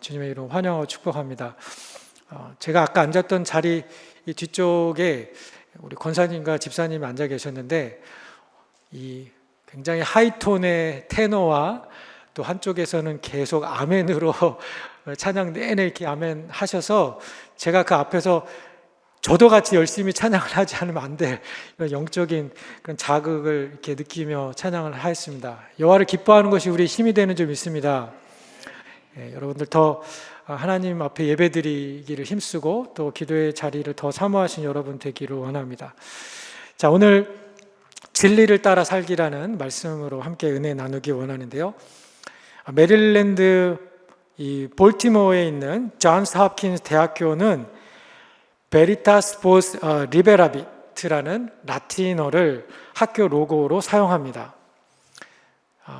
주님의 이름 환영하고 축복합니다. 제가 아까 앉았던 자리 이 뒤쪽에 우리 권사님과 집사님이 앉아 계셨는데 이 굉장히 하이톤의 테너와 또 한쪽에서는 계속 아멘으로 찬양 내내 이렇게 아멘 하셔서 제가 그 앞에서 저도 같이 열심히 찬양을 하지 않으면 안 될 이런 영적인 그런 자극을 이렇게 느끼며 찬양을 하였습니다. 여호와를 기뻐하는 것이 우리 힘이 되는 줄 믿습니다. 여러분들 더 하나님 앞에 예배드리기를 힘쓰고 또 기도의 자리를 더 사모하신 여러분 되기를 원합니다. 자, 오늘 진리를 따라 살기라는 말씀으로 함께 은혜 나누기 원하는데요. 메릴랜드 이 볼티모어에 있는 존스 홉킨스 대학교는 베리타스 보스 리베라비트라는 라틴어를 학교 로고로 사용합니다.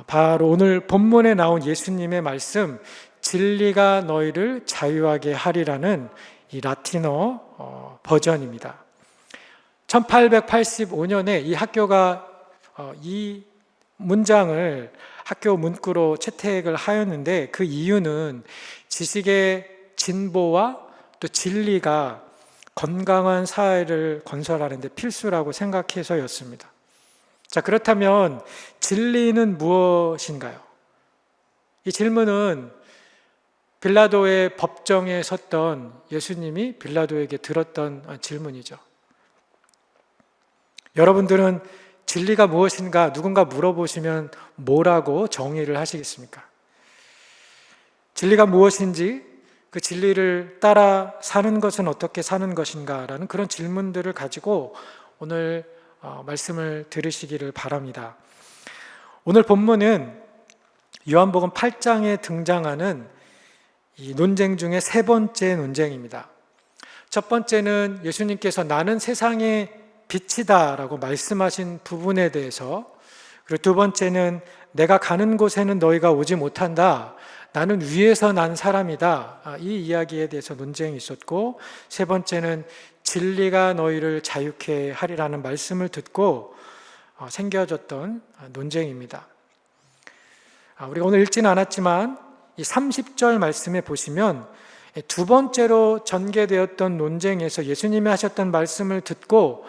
바로 오늘 본문에 나온 예수님의 말씀 진리가 너희를 자유하게 하리라는 이 라틴어 버전입니다. 1885년에 이 학교가 이 문장을 학교 문구로 채택을 하였는데 그 이유는 지식의 진보와 또 진리가 건강한 사회를 건설하는 데 필수라고 생각해서였습니다. 자, 그렇다면 진리는 무엇인가요? 이 질문은 빌라도의 법정에 섰던 예수님이 빌라도에게 들었던 질문이죠. 여러분들은 진리가 무엇인가 누군가 물어보시면 뭐라고 정의를 하시겠습니까? 진리가 무엇인지 그 진리를 따라 사는 것은 어떻게 사는 것인가 라는 그런 질문들을 가지고 오늘 말씀을 들으시기를 바랍니다. 오늘 본문은 요한복음 8장에 등장하는 이 논쟁 중에 세 번째 논쟁입니다. 첫 번째는 예수님께서 나는 세상의 빛이다 라고 말씀하신 부분에 대해서, 그리고 두 번째는 내가 가는 곳에는 너희가 오지 못한다, 나는 위에서 난 사람이다, 이 이야기에 대해서 논쟁이 있었고, 세 번째는 진리가 너희를 자유케 하리라는 말씀을 듣고 생겨졌던 논쟁입니다. 우리가 오늘 읽지는 않았지만 이 30절 말씀에 보시면 두 번째로 전개되었던 논쟁에서 예수님이 하셨던 말씀을 듣고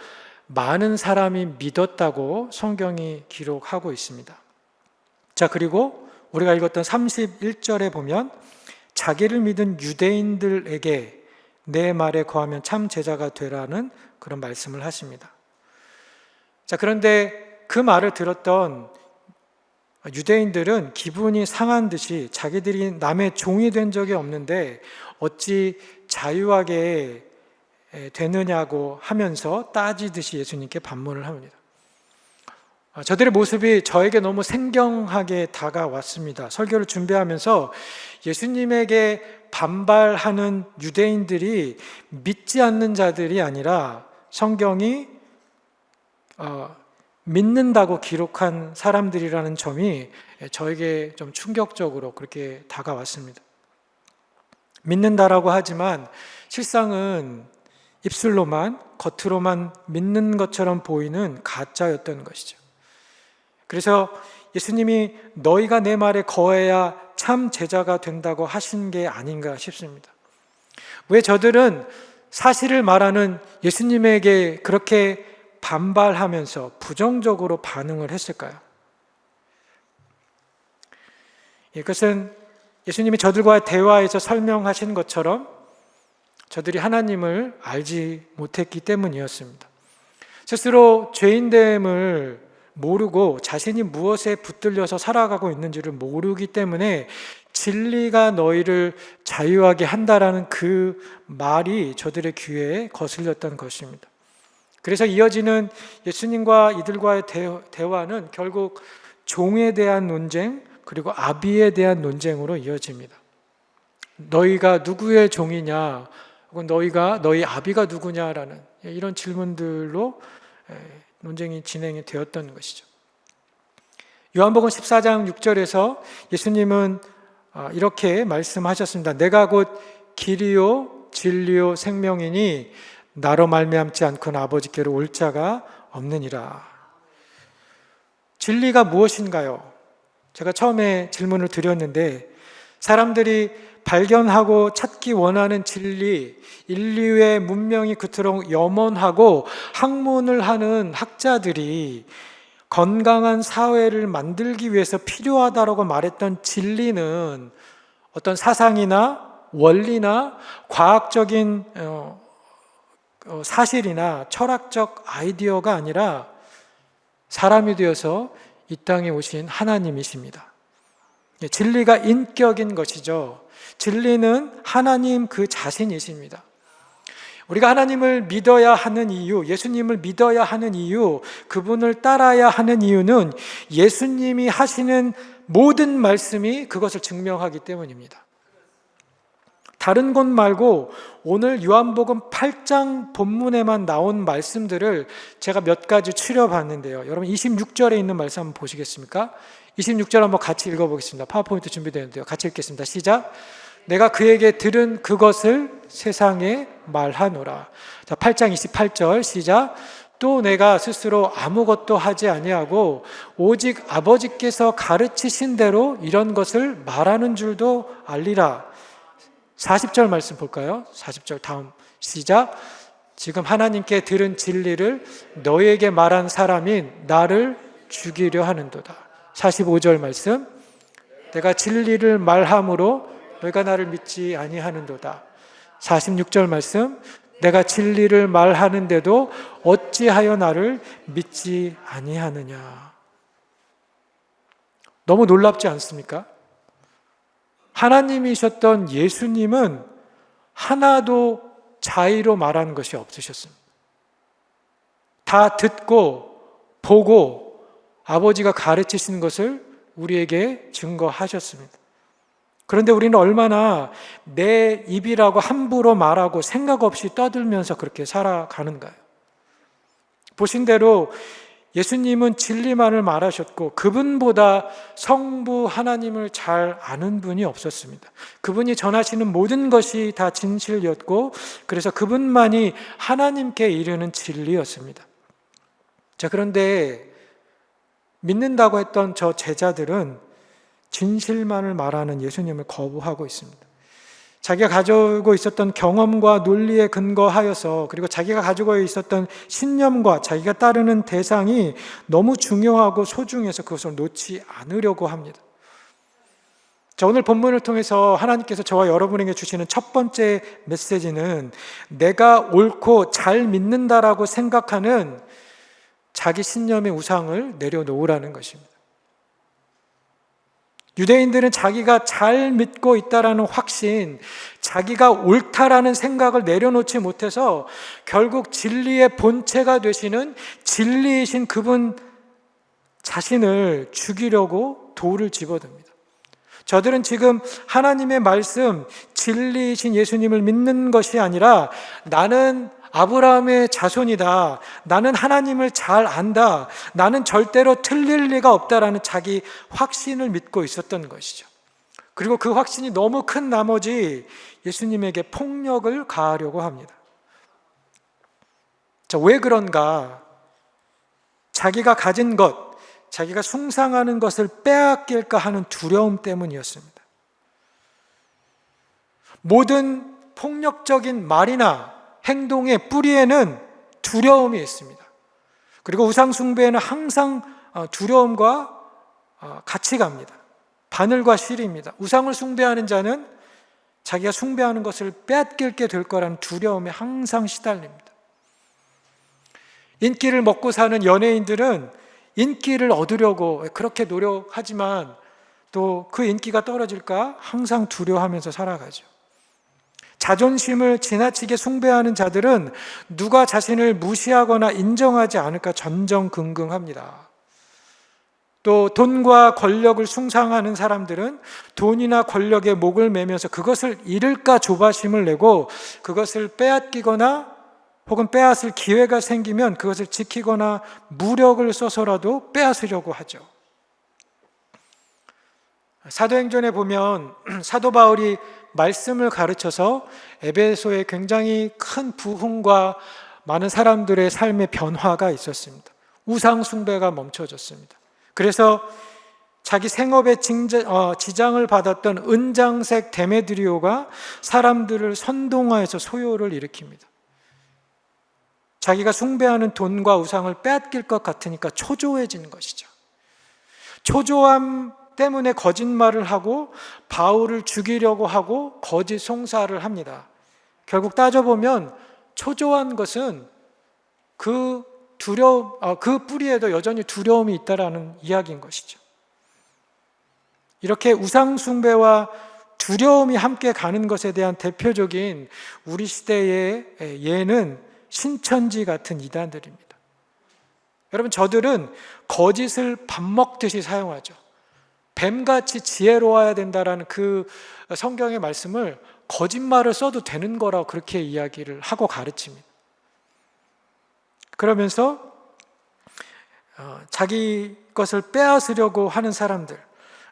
많은 사람이 믿었다고 성경이 기록하고 있습니다. 자, 그리고 우리가 읽었던 31절에 보면 자기를 믿은 유대인들에게 내 말에 거하면 참 제자가 되라는 그런 말씀을 하십니다. 자, 그런데 그 말을 들었던 유대인들은 기분이 상한 듯이 자기들이 남의 종이 된 적이 없는데 어찌 자유하게 되느냐고 하면서 따지듯이 예수님께 반문을 합니다. 저들의 모습이 저에게 너무 생경하게 다가왔습니다. 설교를 준비하면서 예수님에게 반발하는 유대인들이 믿지 않는 자들이 아니라 성경이 믿는다고 기록한 사람들이라는 점이 저에게 좀 충격적으로 그렇게 다가왔습니다. 믿는다라고 하지만 실상은 입술로만, 겉으로만 믿는 것처럼 보이는 가짜였던 것이죠. 그래서 예수님이 너희가 내 말에 거해야 참 제자가 된다고 하신 게 아닌가 싶습니다. 왜 저들은 사실을 말하는 예수님에게 그렇게 반발하면서 부정적으로 반응을 했을까요? 이것은 예수님이 저들과의 대화에서 설명하신 것처럼 저들이 하나님을 알지 못했기 때문이었습니다. 스스로 죄인됨을 모르고 자신이 무엇에 붙들려서 살아가고 있는지를 모르기 때문에 진리가 너희를 자유하게 한다라는 그 말이 저들의 귀에 거슬렸던 것입니다. 그래서 이어지는 예수님과 이들과의 대화는 결국 종에 대한 논쟁 그리고 아비에 대한 논쟁으로 이어집니다. 너희가 누구의 종이냐 혹은 너희 아비가 누구냐라는 이런 질문들로 논쟁이 진행이 되었던 것이죠. 요한복음 14장 6절에서 예수님은 이렇게 말씀하셨습니다. 내가 곧 길이요 진리요 생명이니 나로 말미암지 않고는 아버지께로 올 자가 없느니라. 진리가 무엇인가요? 제가 처음에 질문을 드렸는데 사람들이 발견하고 찾기 원하는 진리, 인류의 문명이 그토록 염원하고 학문을 하는 학자들이 건강한 사회를 만들기 위해서 필요하다고 말했던 진리는 어떤 사상이나 원리나 과학적인 사실이나 철학적 아이디어가 아니라 사람이 되어서 이 땅에 오신 하나님이십니다. 진리가 인격인 것이죠. 진리는 하나님 그 자신이십니다. 우리가 하나님을 믿어야 하는 이유, 예수님을 믿어야 하는 이유, 그분을 따라야 하는 이유는 예수님이 하시는 모든 말씀이 그것을 증명하기 때문입니다. 다른 곳 말고 오늘 요한복음 8장 본문에만 나온 말씀들을 제가 몇 가지 추려봤는데요. 여러분 26절에 있는 말씀 한번 보시겠습니까? 26절 한번 같이 읽어보겠습니다. 파워포인트 준비되는데요. 같이 읽겠습니다. 시작. 내가 그에게 들은 그것을 세상에 말하노라. 자, 8장 28절 시작. 또 내가 스스로 아무것도 하지 아니하고 오직 아버지께서 가르치신 대로 이런 것을 말하는 줄도 알리라. 40절 말씀 볼까요? 40절 다음 시작. 지금 하나님께 들은 진리를 너에게 말한 사람인 나를 죽이려 하는도다. 45절 말씀. 내가 진리를 말함으로 너희가 나를 믿지 아니하는도다. 46절 말씀. 내가 진리를 말하는데도 어찌하여 나를 믿지 아니하느냐. 너무 놀랍지 않습니까? 하나님이셨던 예수님은 하나도 자의로 말하는 것이 없으셨습니다. 다 듣고 보고 아버지가 가르치신 것을 우리에게 증거하셨습니다. 그런데 우리는 얼마나 내 입이라고 함부로 말하고 생각 없이 떠들면서 그렇게 살아가는가요? 보신 대로 예수님은 진리만을 말하셨고 그분보다 성부 하나님을 잘 아는 분이 없었습니다. 그분이 전하시는 모든 것이 다 진실이었고 그래서 그분만이 하나님께 이르는 진리였습니다. 자, 그런데 믿는다고 했던 저 제자들은 진실만을 말하는 예수님을 거부하고 있습니다. 자기가 가지고 있었던 경험과 논리에 근거하여서 그리고 자기가 가지고 있었던 신념과 자기가 따르는 대상이 너무 중요하고 소중해서 그것을 놓지 않으려고 합니다. 자, 오늘 본문을 통해서 하나님께서 저와 여러분에게 주시는 첫 번째 메시지는 내가 옳고 잘 믿는다라고 생각하는 자기 신념의 우상을 내려놓으라는 것입니다. 유대인들은 자기가 잘 믿고 있다라는 확신, 자기가 옳다라는 생각을 내려놓지 못해서 결국 진리의 본체가 되시는 진리이신 그분 자신을 죽이려고 돌을 집어듭니다. 저들은 지금 하나님의 말씀, 진리이신 예수님을 믿는 것이 아니라 나는 아브라함의 자손이다. 나는 하나님을 잘 안다. 나는 절대로 틀릴 리가 없다라는 자기 확신을 믿고 있었던 것이죠. 그리고 그 확신이 너무 큰 나머지 예수님에게 폭력을 가하려고 합니다. 자, 왜 그런가? 자기가 가진 것, 자기가 숭상하는 것을 빼앗길까 하는 두려움 때문이었습니다. 모든 폭력적인 말이나 행동의 뿌리에는 두려움이 있습니다. 그리고 우상숭배에는 항상 두려움과 같이 갑니다. 바늘과 실입니다. 우상을 숭배하는 자는 자기가 숭배하는 것을 빼앗길게 될 거라는 두려움에 항상 시달립니다. 인기를 먹고 사는 연예인들은 인기를 얻으려고 그렇게 노력하지만 또 그 인기가 떨어질까 항상 두려워하면서 살아가죠. 자존심을 지나치게 숭배하는 자들은 누가 자신을 무시하거나 인정하지 않을까 전전긍긍합니다. 또 돈과 권력을 숭상하는 사람들은 돈이나 권력에 목을 매면서 그것을 잃을까 조바심을 내고 그것을 빼앗기거나 혹은 빼앗을 기회가 생기면 그것을 지키거나 무력을 써서라도 빼앗으려고 하죠. 사도행전에 보면 사도 바울이 말씀을 가르쳐서 에베소에 굉장히 큰 부흥과 많은 사람들의 삶의 변화가 있었습니다. 우상 숭배가 멈춰졌습니다. 그래서 자기 생업에 지장을 받았던 은장색 데메드리오가 사람들을 선동하여서 소요를 일으킵니다. 자기가 숭배하는 돈과 우상을 빼앗길 것 같으니까 초조해지는 것이죠. 초조함 때문에 거짓말을 하고 바울을 죽이려고 하고 거짓 송사를 합니다. 결국 따져보면 초조한 것은 그 뿌리에도 여전히 두려움이 있다라는 이야기인 것이죠. 이렇게 우상 숭배와 두려움이 함께 가는 것에 대한 대표적인 우리 시대의 예는 신천지 같은 이단들입니다. 여러분, 저들은 거짓을 밥 먹듯이 사용하죠. 뱀같이 지혜로워야 된다라는 그 성경의 말씀을 거짓말을 써도 되는 거라고 그렇게 이야기를 하고 가르칩니다. 그러면서 자기 것을 빼앗으려고 하는 사람들,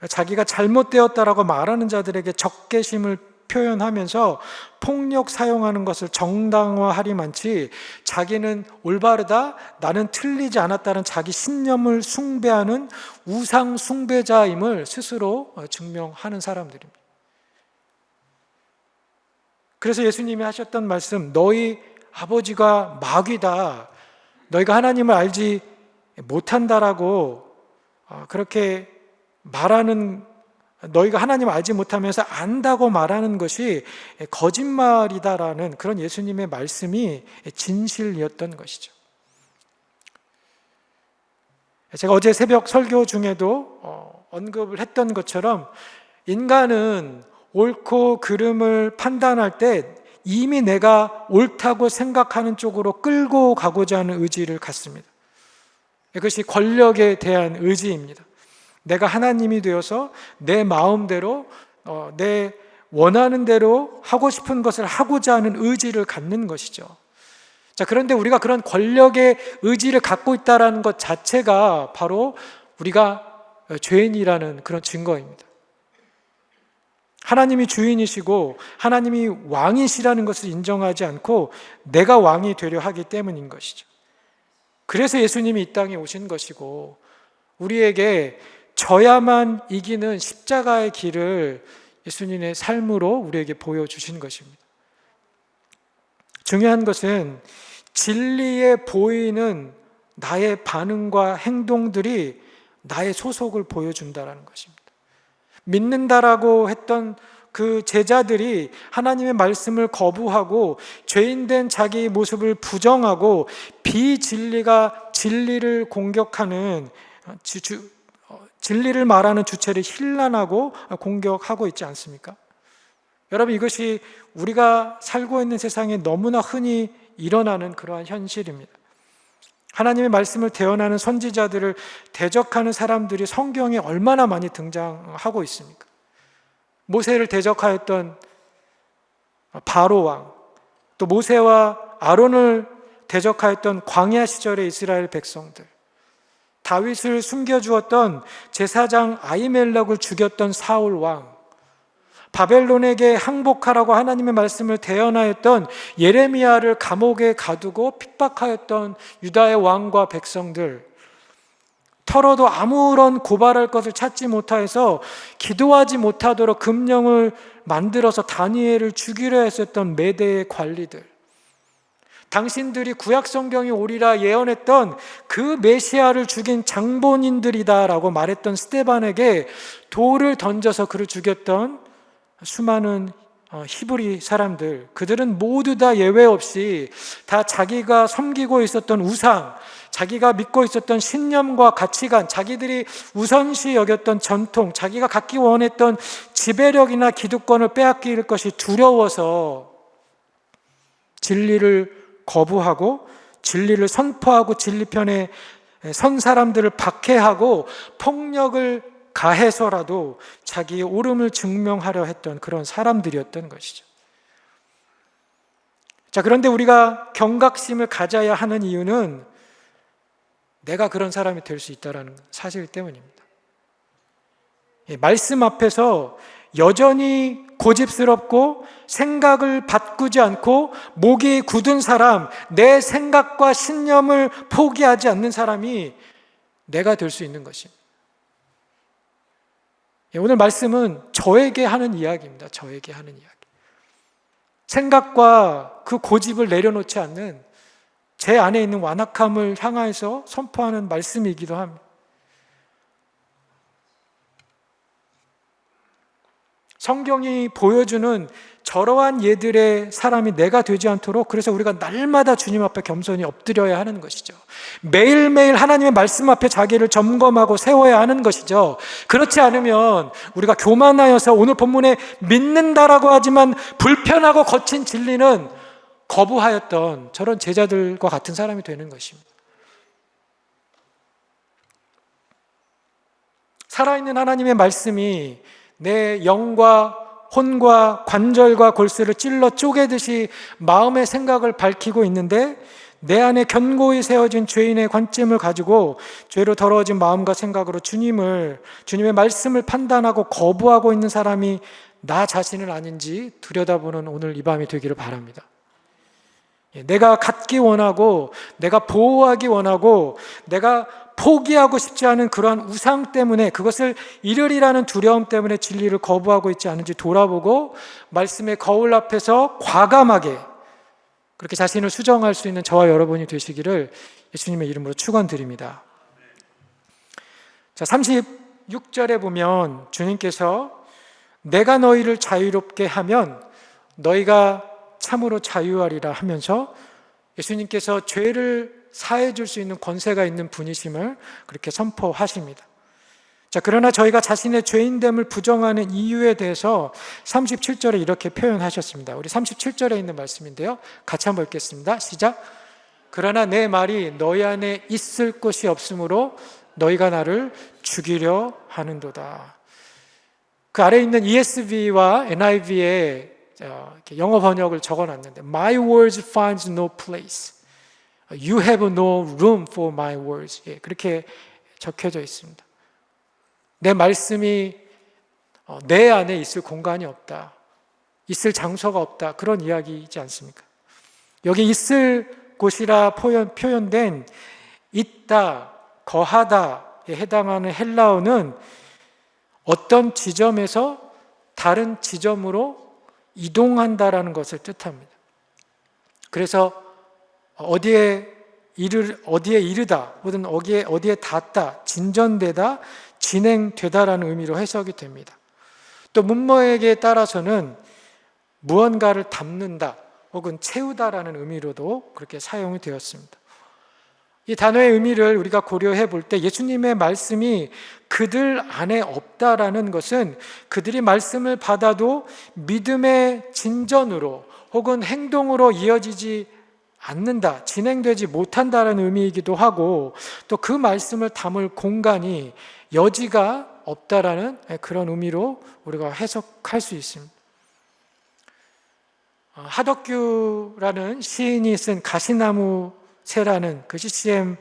자기가 잘못되었다라고 말하는 자들에게 적개심을 표현하면서 폭력 사용하는 것을 정당화하리만치 자기는 올바르다, 나는 틀리지 않았다는 자기 신념을 숭배하는 우상 숭배자임을 스스로 증명하는 사람들입니다. 그래서 예수님이 하셨던 말씀, 너희 아버지가 마귀다, 너희가 하나님을 알지 못한다라고 그렇게 말하는, 너희가 하나님을 알지 못하면서 안다고 말하는 것이 거짓말이다라는 그런 예수님의 말씀이 진실이었던 것이죠. 제가 어제 새벽 설교 중에도 언급을 했던 것처럼 인간은 옳고 그름을 판단할 때 이미 내가 옳다고 생각하는 쪽으로 끌고 가고자 하는 의지를 갖습니다. 이것이 권력에 대한 의지입니다. 내가 하나님이 되어서 내 마음대로 내 원하는 대로 하고 싶은 것을 하고자 하는 의지를 갖는 것이죠. 자, 그런데 우리가 그런 권력의 의지를 갖고 있다는 것 자체가 바로 우리가 죄인이라는 그런 증거입니다. 하나님이 주인이시고 하나님이 왕이시라는 것을 인정하지 않고 내가 왕이 되려 하기 때문인 것이죠. 그래서 예수님이 이 땅에 오신 것이고 우리에게 져야만 이기는 십자가의 길을 예수님의 삶으로 우리에게 보여주신 것입니다. 중요한 것은 진리에 보이는 나의 반응과 행동들이 나의 소속을 보여준다는 것입니다. 믿는다라고 했던 그 제자들이 하나님의 말씀을 거부하고 죄인된 자기의 모습을 부정하고 비진리가 진리를 공격하는 진리를 말하는 주체를 힐난하고 공격하고 있지 않습니까? 여러분, 이것이 우리가 살고 있는 세상에 너무나 흔히 일어나는 그러한 현실입니다. 하나님의 말씀을 대언하는 선지자들을 대적하는 사람들이 성경에 얼마나 많이 등장하고 있습니까? 모세를 대적하였던 바로 왕, 또 모세와 아론을 대적하였던 광야 시절의 이스라엘 백성들, 다윗을 숨겨주었던 제사장 아히멜렉을 죽였던 사울 왕, 바벨론에게 항복하라고 하나님의 말씀을 대언하였던 예레미야를 감옥에 가두고 핍박하였던 유다의 왕과 백성들, 털어도 아무런 고발할 것을 찾지 못하여서 기도하지 못하도록 금령을 만들어서 다니엘을 죽이려 했었던 메대의 관리들, 당신들이 구약 성경이 오리라 예언했던 그 메시아를 죽인 장본인들이다라고 말했던 스데반에게 돌을 던져서 그를 죽였던 수많은 히브리 사람들, 그들은 모두 다 예외 없이 다 자기가 섬기고 있었던 우상, 자기가 믿고 있었던 신념과 가치관, 자기들이 우선시 여겼던 전통, 자기가 갖기 원했던 지배력이나 기득권을 빼앗길 것이 두려워서 진리를 거부하고 진리를 선포하고 진리 편에 선 사람들을 박해하고 폭력을 가해서라도 자기의 옳음을 증명하려 했던 그런 사람들이었던 것이죠. 자, 그런데 우리가 경각심을 가져야 하는 이유는 내가 그런 사람이 될 수 있다는 사실 때문입니다. 말씀 앞에서 여전히 고집스럽고 생각을 바꾸지 않고 목이 굳은 사람, 내 생각과 신념을 포기하지 않는 사람이 내가 될 수 있는 것입니다. 오늘 말씀은 저에게 하는 이야기입니다. 저에게 하는 이야기. 생각과 그 고집을 내려놓지 않는 제 안에 있는 완악함을 향해서 선포하는 말씀이기도 합니다. 성경이 보여주는 저러한 예들의 사람이 내가 되지 않도록, 그래서 우리가 날마다 주님 앞에 겸손히 엎드려야 하는 것이죠. 매일매일 하나님의 말씀 앞에 자기를 점검하고 세워야 하는 것이죠. 그렇지 않으면 우리가 교만하여서 오늘 본문에 믿는다라고 하지만 불편하고 거친 진리는 거부하였던 저런 제자들과 같은 사람이 되는 것입니다. 살아있는 하나님의 말씀이 내 영과 혼과 관절과 골수를 찔러 쪼개듯이 마음의 생각을 밝히고 있는데, 내 안에 견고히 세워진 죄인의 관점을 가지고 죄로 더러워진 마음과 생각으로 주님의 말씀을 판단하고 거부하고 있는 사람이 나 자신은 아닌지 들여다보는 오늘 이 밤이 되기를 바랍니다. 내가 갖기 원하고, 내가 보호하기 원하고, 내가 포기하고 싶지 않은 그러한 우상 때문에, 그것을 잃으리라는 두려움 때문에 진리를 거부하고 있지 않은지 돌아보고 말씀의 거울 앞에서 과감하게 그렇게 자신을 수정할 수 있는 저와 여러분이 되시기를 예수님의 이름으로 축원드립니다. 자, 36절에 보면 주님께서 내가 너희를 자유롭게 하면 너희가 참으로 자유하리라 하면서 예수님께서 죄를 사해 줄 수 있는 권세가 있는 분이심을 그렇게 선포하십니다. 자, 그러나 저희가 자신의 죄인됨을 부정하는 이유에 대해서 37절에 이렇게 표현하셨습니다. 우리 37절에 있는 말씀인데요, 같이 한번 읽겠습니다. 시작. 그러나 내 말이 너희 안에 있을 곳이 없으므로 너희가 나를 죽이려 하는도다. 그 아래에 있는 ESV와 NIV에 영어 번역을 적어놨는데, My words finds no place. You have no room for my words. 그렇게 적혀져 있습니다. 내 말씀이 내 안에 있을 공간이 없다, 있을 장소가 없다, 그런 이야기이지 않습니까? 여기 있을 곳이라 표현된 있다, 거하다에 해당하는 헬라어는 어떤 지점에서 다른 지점으로 이동한다라는 것을 뜻합니다. 그래서 어디에 이르다, 혹은 어디에 닿다, 진전되다, 진행되다라는 의미로 해석이 됩니다. 또 문맥에 따라서는 무언가를 담는다 혹은 채우다라는 의미로도 그렇게 사용이 되었습니다. 이 단어의 의미를 우리가 고려해 볼 때 예수님의 말씀이 그들 안에 없다라는 것은 그들이 말씀을 받아도 믿음의 진전으로 혹은 행동으로 이어지지 않는다, 진행되지 못한다라는 의미이기도 하고, 또 그 말씀을 담을 공간이, 여지가 없다라는 그런 의미로 우리가 해석할 수 있습니다. 하덕규라는 시인이 쓴 가시나무 새라는 그 CCM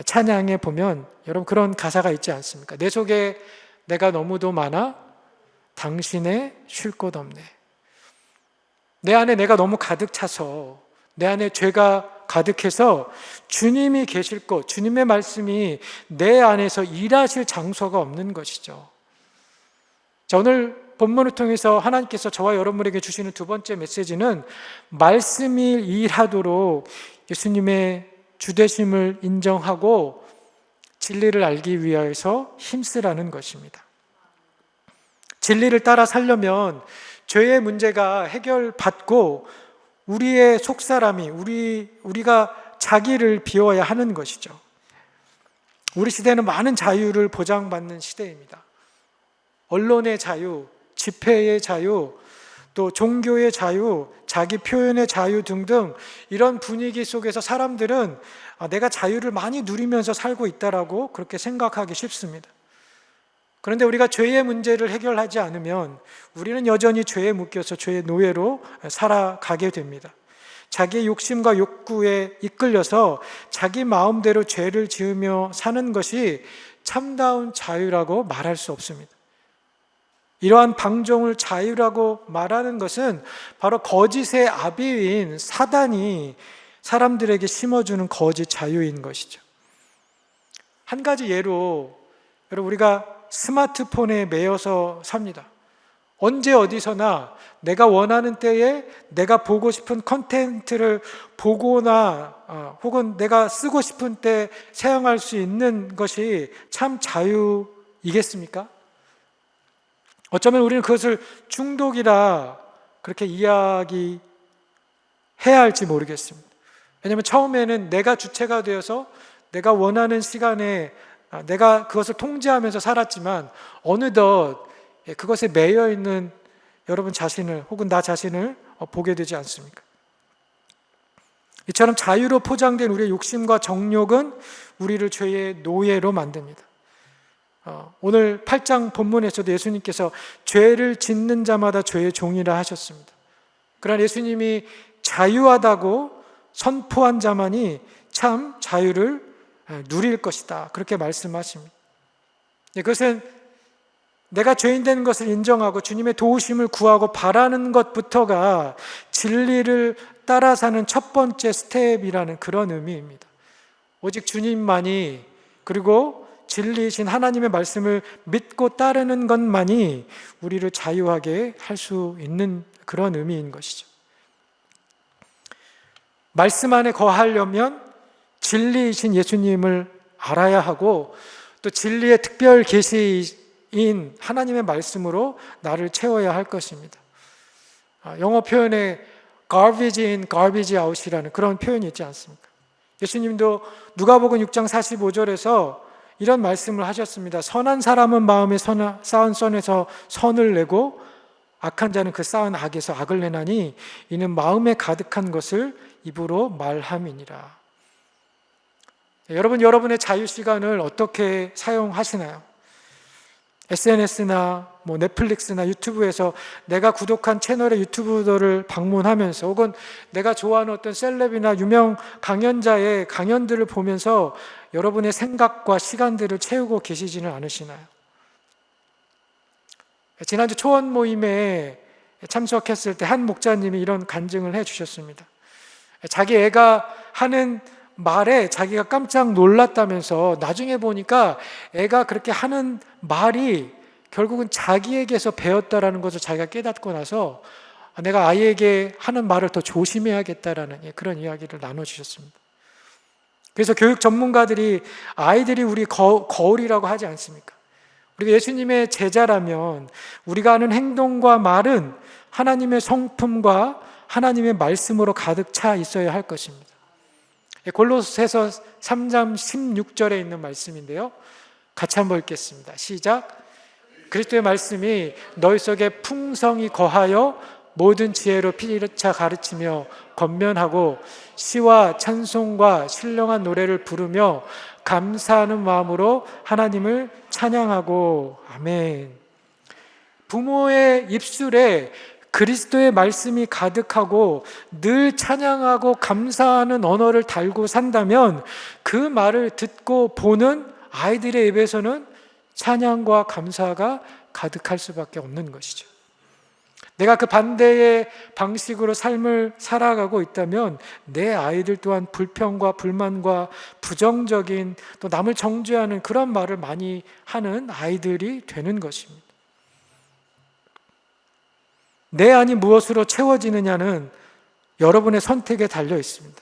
찬양에 보면 여러분 그런 가사가 있지 않습니까? 내 속에 내가 너무도 많아 당신의 쉴 곳 없네. 내 안에 내가 너무 가득 차서, 내 안에 죄가 가득해서 주님이 계실 곳, 주님의 말씀이 내 안에서 일하실 장소가 없는 것이죠. 자, 오늘 본문을 통해서 하나님께서 저와 여러분에게 주시는 두 번째 메시지는 말씀이 일하도록 예수님의 주되심을 인정하고 진리를 알기 위해서 힘쓰라는 것입니다. 진리를 따라 살려면 죄의 문제가 해결받고 우리의 속사람이, 우리가 자기를 비워야 하는 것이죠. 우리 시대는 많은 자유를 보장받는 시대입니다. 언론의 자유, 집회의 자유, 또 종교의 자유, 자기 표현의 자유 등등 이런 분위기 속에서 사람들은 내가 자유를 많이 누리면서 살고 있다라고 그렇게 생각하기 쉽습니다. 그런데 우리가 죄의 문제를 해결하지 않으면 우리는 여전히 죄에 묶여서 죄의 노예로 살아가게 됩니다. 자기의 욕심과 욕구에 이끌려서 자기 마음대로 죄를 지으며 사는 것이 참다운 자유라고 말할 수 없습니다. 이러한 방종을 자유라고 말하는 것은 바로 거짓의 아비인 사단이 사람들에게 심어주는 거짓 자유인 것이죠. 한 가지 예로, 여러분 우리가 스마트폰에 매여서 삽니다. 언제 어디서나 내가 원하는 때에 내가 보고 싶은 컨텐츠를 보거나 혹은 내가 쓰고 싶은 때 사용할 수 있는 것이 참 자유이겠습니까? 어쩌면 우리는 그것을 중독이라 그렇게 이야기해야 할지 모르겠습니다. 왜냐하면 처음에는 내가 주체가 되어서 내가 원하는 시간에 내가 그것을 통제하면서 살았지만 어느덧 그것에 매여 있는 여러분 자신을 혹은 나 자신을 보게 되지 않습니까? 이처럼 자유로 포장된 우리의 욕심과 정욕은 우리를 죄의 노예로 만듭니다. 오늘 8장 본문에서도 예수님께서 죄를 짓는 자마다 죄의 종이라 하셨습니다. 그러나 예수님이 자유하다고 선포한 자만이 참 자유를 누릴 것이다, 그렇게 말씀하십니다. 그것은 내가 죄인 된 것을 인정하고 주님의 도우심을 구하고 바라는 것부터가 진리를 따라 사는 첫 번째 스텝이라는 그런 의미입니다. 오직 주님만이, 그리고 진리이신 하나님의 말씀을 믿고 따르는 것만이 우리를 자유하게 할 수 있는 그런 의미인 것이죠. 말씀 안에 거하려면 진리이신 예수님을 알아야 하고, 또 진리의 특별 계시인 하나님의 말씀으로 나를 채워야 할 것입니다. 영어 표현에 garbage in, garbage out이라는 그런 표현이 있지 않습니까? 예수님도 누가복음 6장 45절에서 이런 말씀을 하셨습니다. 선한 사람은 마음에 쌓은 선에서 선을 내고 악한 자는 그 쌓은 악에서 악을 내나니 이는 마음에 가득한 것을 입으로 말함이니라. 여러분, 여러분의 자유 시간을 어떻게 사용하시나요? SNS나 넷플릭스나 유튜브에서 내가 구독한 채널의 유튜브들을 방문하면서 혹은 내가 좋아하는 어떤 셀럽이나 유명 강연자의 강연들을 보면서 여러분의 생각과 시간들을 채우고 계시지는 않으시나요? 지난주 초원 모임에 참석했을 때 한 목사님이 이런 간증을 해주셨습니다. 자기 애가 하는 말에 자기가 깜짝 놀랐다면서 나중에 보니까 애가 그렇게 하는 말이 결국은 자기에게서 배웠다라는 것을 자기가 깨닫고 나서 내가 아이에게 하는 말을 더 조심해야겠다라는 그런 이야기를 나눠주셨습니다. 그래서 교육 전문가들이 아이들이 우리 거울이라고 하지 않습니까? 우리가 예수님의 제자라면 우리가 하는 행동과 말은 하나님의 성품과 하나님의 말씀으로 가득 차 있어야 할 것입니다. 골로새서 3장 16절에 있는 말씀인데요, 같이 한번 읽겠습니다. 시작. 그리스도의 말씀이 너희 속에 풍성히 거하여 모든 지혜로 피차 가르치며 권면하고 시와 찬송과 신령한 노래를 부르며 감사하는 마음으로 하나님을 찬양하고. 아멘. 부모의 입술에 그리스도의 말씀이 가득하고 늘 찬양하고 감사하는 언어를 달고 산다면 그 말을 듣고 보는 아이들의 입에서는 찬양과 감사가 가득할 수밖에 없는 것이죠. 내가 그 반대의 방식으로 삶을 살아가고 있다면 내 아이들 또한 불평과 불만과 부정적인, 또 남을 정죄하는 그런 말을 많이 하는 아이들이 되는 것입니다. 내 안이 무엇으로 채워지느냐는 여러분의 선택에 달려 있습니다.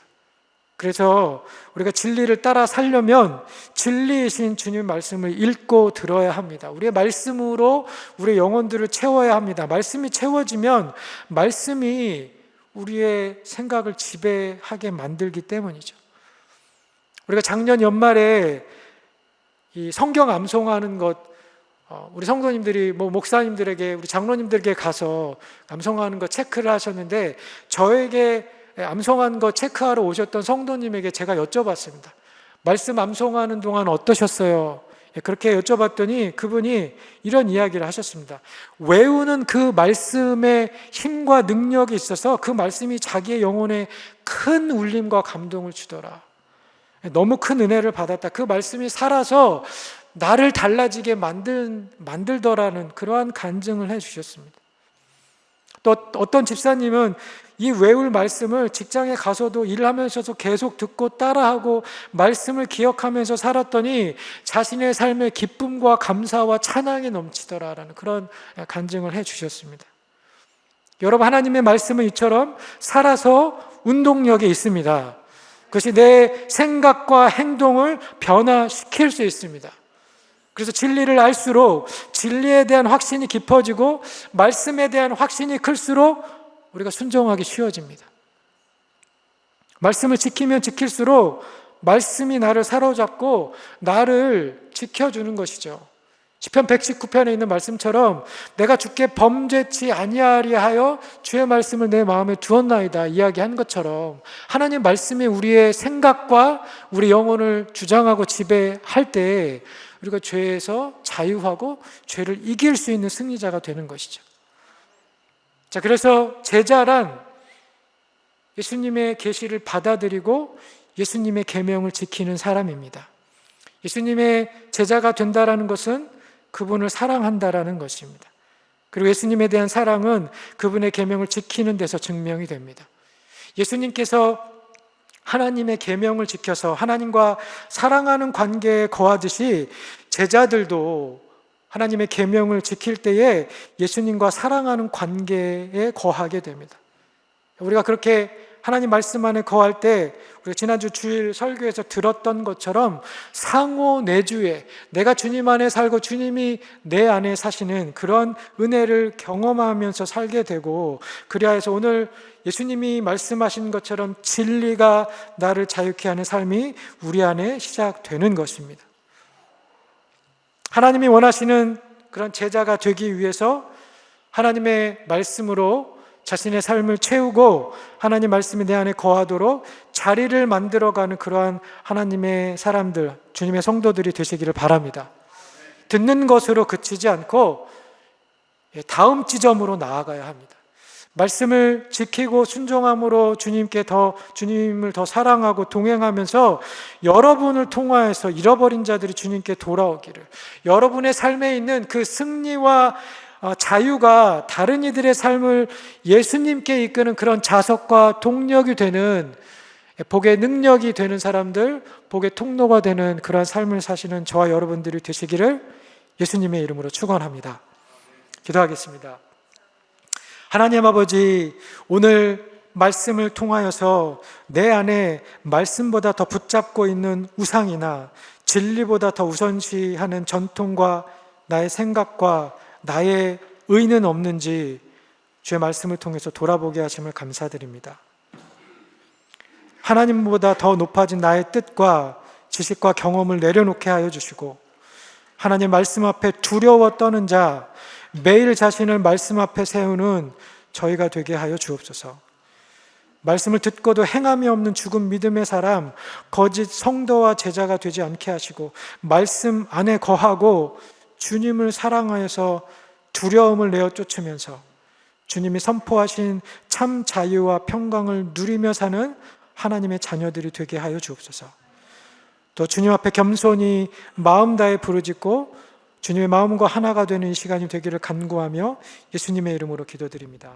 그래서 우리가 진리를 따라 살려면 진리이신 주님 말씀을 읽고 들어야 합니다. 우리의 말씀으로 우리의 영혼들을 채워야 합니다. 말씀이 채워지면 말씀이 우리의 생각을 지배하게 만들기 때문이죠. 우리가 작년 연말에 이 성경 암송하는 것, 우리 성도님들이 목사님들에게, 우리 장로님들에게 가서 암송하는 거 체크를 하셨는데, 저에게 암송한 거 체크하러 오셨던 성도님에게 제가 여쭤봤습니다. 말씀 암송하는 동안 어떠셨어요? 그렇게 여쭤봤더니 그분이 이런 이야기를 하셨습니다. 외우는 그 말씀의 힘과 능력이 있어서 그 말씀이 자기의 영혼에 큰 울림과 감동을 주더라. 너무 큰 은혜를 받았다. 그 말씀이 살아서 나를 달라지게 만들더라는 그러한 간증을 해주셨습니다. 또 어떤 집사님은 이 외울 말씀을 직장에 가서도 일하면서도 계속 듣고 따라하고 말씀을 기억하면서 살았더니 자신의 삶에 기쁨과 감사와 찬양이 넘치더라라는 그런 간증을 해 주셨습니다. 여러분, 하나님의 말씀은 이처럼 살아서 운동력이 있습니다. 그것이 내 생각과 행동을 변화시킬 수 있습니다. 그래서 진리를 알수록 진리에 대한 확신이 깊어지고 말씀에 대한 확신이 클수록 우리가 순종하기 쉬워집니다. 말씀을 지키면 지킬수록 말씀이 나를 사로잡고 나를 지켜주는 것이죠. 시편 119편에 있는 말씀처럼 내가 주께 범죄치 아니하리 하여 주의 말씀을 내 마음에 두었나이다 이야기한 것처럼 하나님 말씀이 우리의 생각과 우리 영혼을 주장하고 지배할 때 우리가 죄에서 자유하고 죄를 이길 수 있는 승리자가 되는 것이죠. 자, 그래서 제자란 예수님의 계시를 받아들이고 예수님의 계명을 지키는 사람입니다. 예수님의 제자가 된다라는 것은 그분을 사랑한다라는 것입니다. 그리고 예수님에 대한 사랑은 그분의 계명을 지키는 데서 증명이 됩니다. 예수님께서 하나님의 계명을 지켜서 하나님과 사랑하는 관계에 거하듯이 제자들도 하나님의 계명을 지킬 때에 예수님과 사랑하는 관계에 거하게 됩니다. 우리가 그렇게 하나님 말씀 안에 거할 때 우리가 지난주 주일 설교에서 들었던 것처럼 상호 내주에 내가 주님 안에 살고 주님이 내 안에 사시는 그런 은혜를 경험하면서 살게 되고, 그리하여 오늘 예수님이 말씀하신 것처럼 진리가 나를 자유케 하는 삶이 우리 안에 시작되는 것입니다. 하나님이 원하시는 그런 제자가 되기 위해서 하나님의 말씀으로 자신의 삶을 채우고 하나님 말씀이 내 안에 거하도록 자리를 만들어가는 그러한 하나님의 사람들, 주님의 성도들이 되시기를 바랍니다. 듣는 것으로 그치지 않고 다음 지점으로 나아가야 합니다. 말씀을 지키고 순종함으로 주님을 더 사랑하고 동행하면서 여러분을 통하여서 잃어버린 자들이 주님께 돌아오기를, 여러분의 삶에 있는 그 승리와 자유가 다른 이들의 삶을 예수님께 이끄는 그런 자석과 동력이 되는, 복의 능력이 되는 사람들, 복의 통로가 되는 그런 삶을 사시는 저와 여러분들이 되시기를 예수님의 이름으로 축원합니다. 기도하겠습니다. 하나님 아버지, 오늘 말씀을 통하여서 내 안에 말씀보다 더 붙잡고 있는 우상이나 진리보다 더 우선시하는 전통과 나의 생각과 나의 의는 없는지 주의 말씀을 통해서 돌아보게 하심을 감사드립니다. 하나님보다 더 높아진 나의 뜻과 지식과 경험을 내려놓게 하여 주시고, 하나님 말씀 앞에 두려워 떠는 자, 매일 자신을 말씀 앞에 세우는 저희가 되게 하여 주옵소서. 말씀을 듣고도 행함이 없는 죽은 믿음의 사람, 거짓 성도와 제자가 되지 않게 하시고, 말씀 안에 거하고 주님을 사랑하여서 두려움을 내어 쫓으면서 주님이 선포하신 참 자유와 평강을 누리며 사는 하나님의 자녀들이 되게 하여 주옵소서. 또 주님 앞에 겸손히 마음 다해 부르짖고 주님의 마음과 하나가 되는 이 시간이 되기를 간구하며 예수님의 이름으로 기도드립니다.